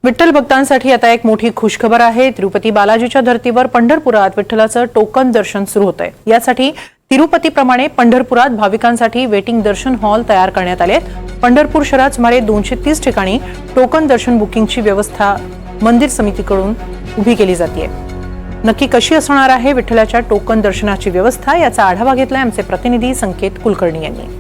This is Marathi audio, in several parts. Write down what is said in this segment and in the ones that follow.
विठ्ठल भक्तांसाठी आता एक मोठी खुशखबर आहे। तिरुपती बालाजीच्या धर्तीवर पंढरपुरात विठ्ठलाचं टोकन दर्शन सुरू होतंय। यासाठी तिरुपतीप्रमाणे पंढरपुरात भाविकांसाठी वेटिंग दर्शन हॉल तयार करण्यात आले आहेत। पंढरपूर शहरात सुमारे 230 ठिकाणी टोकन दर्शन बुकिंगची व्यवस्था मंदिर समितीकडून उभी केली जाते। नक्की कशी असणार आहे विठ्ठलाच्या टोकन दर्शनाची व्यवस्था, याचा आढावा घेतलाय आमचे प्रतिनिधी संकेत कुलकर्णी यांनी।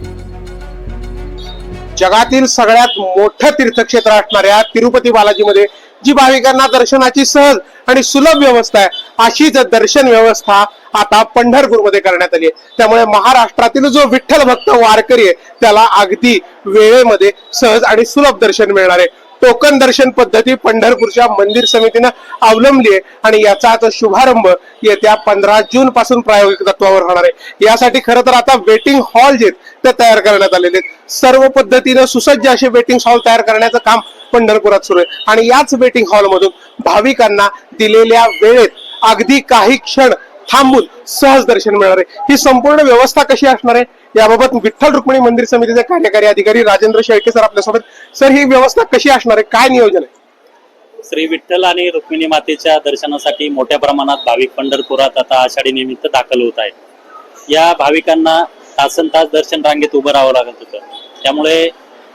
जगातील सगळ्यात मोठं तीर्थक्षेत्र असणाऱ्या तिरुपती बालाजीमध्ये जी भाविकांना दर्शनाची सहज आणि सुलभ व्यवस्था आहे, अशीच दर्शन व्यवस्था आता पंढरपूरमध्ये करण्यात आली आहे। त्यामुळे महाराष्ट्रातील जो विठ्ठल भक्त वारकरी आहे त्याला अगदी वेळेमध्ये सहज आणि सुलभ दर्शन मिळणार आहे। टोकन दर्शन पद्धती पंढरपूरच्या मंदिर समितीने अवलंबली आहे आणि याचाच शुभारंभ येत्या 15 जून पासून प्रायोगिक तत्वावर होणार आहे। यासाठी खरं तर आता वेटिंग हॉल जे ते तयार करण्यात आलेले आहेत। सर्व पद्धतीने सुसज्ज असे वेटिंग हॉल तयार करण्याचं काम पंढरपुरात सुरू आहे आणि याच वेटिंग हॉल मधून भाविकांना दिलेल्या वेळेत अगदी काही क्षण थांबून सहज दर्शन मिळणार आहे। ही संपूर्ण व्यवस्था कशी असणार आहे याबाबत विठ्ठल रुक्मिणी मंदिर समितीचे कार्यकारी अधिकारी राजेंद्र शेळके सर आपल्यासोबत। सर, ही व्यवस्था कशी असणार आहे, काय नियोजन आहे? श्री विठ्ठल आणि रुक्मिणी मातेच्या दर्शनासाठी मोठ्या प्रमाणात भाविक पंढरपुरात आता आषाढी निमित्त दाखल होत आहेत। या भाविकांना तासन तास दर्शन रांगेत उभं राहावं लागत होतं। त्यामुळे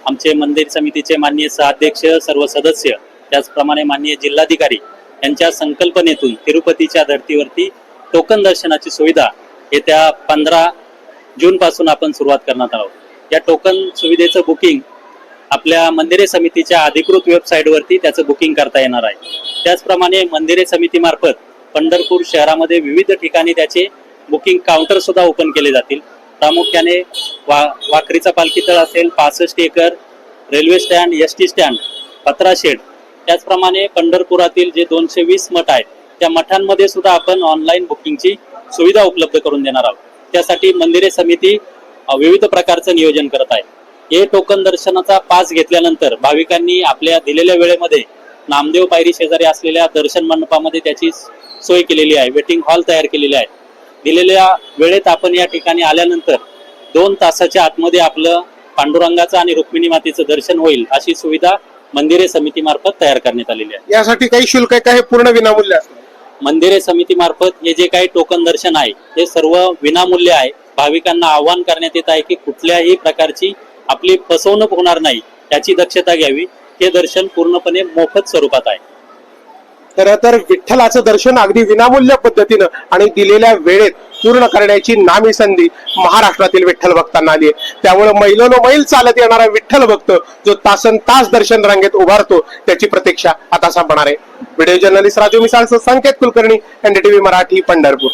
आमचे मंदिर समितीचे माननीय सहअध्यक्ष, सर्व सदस्य, त्याचप्रमाणे माननीय जिल्हाधिकारी यांच्या संकल्पनेतून तिरुपतीच्या धर्तीवरती टोकन दर्शनाची सुविधा येत्या 15 जून पासून आपण सुरुवात करण्यात आहोत। या टोकन सुविधेचं बुकिंग आपल्या मंदिरे समितीच्या अधिकृत वेबसाईटवरती त्याचं बुकिंग करता येणार आहे। त्याचप्रमाणे मंदिरे समितीमार्फत पंढरपूर शहरामध्ये विविध ठिकाणी त्याचे बुकिंग काउंटर सुद्धा ओपन केले जातील। प्रामुख्याने वाकरीचा पालखी तळ असेल, 65 acre, railway stand, ST stand, पत्रा शेड, त्याचप्रमाणे पंढरपुरातील जे 220 मठ आहेत त्या मठांमध्ये सुद्धा आपण ऑनलाईन बुकिंगची सुविधा उपलब्ध करून देणार आहोत। त्यासाठी मंदिरे समिती विविध प्रकारचं नियोजन करत आहे। हे टोकन दर्शनाचा पास घेतल्यानंतर भाविकांनी आपल्या दिलेल्या वेळेमध्ये नामदेव पायरी शेजारी असलेल्या दर्शन मंडपामध्ये त्याची सोय केलेली आहे। वेटिंग हॉल तयार केलेले आहे। दिलेल्या वेळेत आपण या ठिकाणी आल्यानंतर 2 तासाच्या आतमध्ये आपलं पांडुरंगाचं आणि रुक्मिणी मातेचं दर्शन होईल अशी सुविधा मंदिरे समितीमार्फत तयार करण्यात आलेली आहे। यासाठी काही शुल्क आहे का, हे पूर्ण विनामूल्य असणार? मंदिरे समितीमार्फत हे जे काही टोकन दर्शन आहे हे सर्व विनामूल्य आहे। भाविकांना आवाहन करण्यात येत आहे की कुठल्याही प्रकारची आपली फसवणूक होणार नाही याची दक्षता घ्यावी। हे दर्शन पूर्णपणे मोफत स्वरूपात आहे। खरं तर विठ्ठलाचं दर्शन अगदी विनामूल्य पद्धतीनं आणि दिलेल्या वेळेत पूर्ण करण्याची नामी संधी महाराष्ट्रातील विठ्ठल भक्तांना आली आहे। त्यामुळे मैलोनमैल चालत येणारा विठ्ठल भक्त जो तासन तास दर्शन रांगेत उभारतो त्याची प्रतीक्षा आता संपणार आहे। व्हिडिओ जर्नलिस्ट राजू मिसाळसह संकेत कुलकर्णी, NDTV मराठी, पंढरपूर।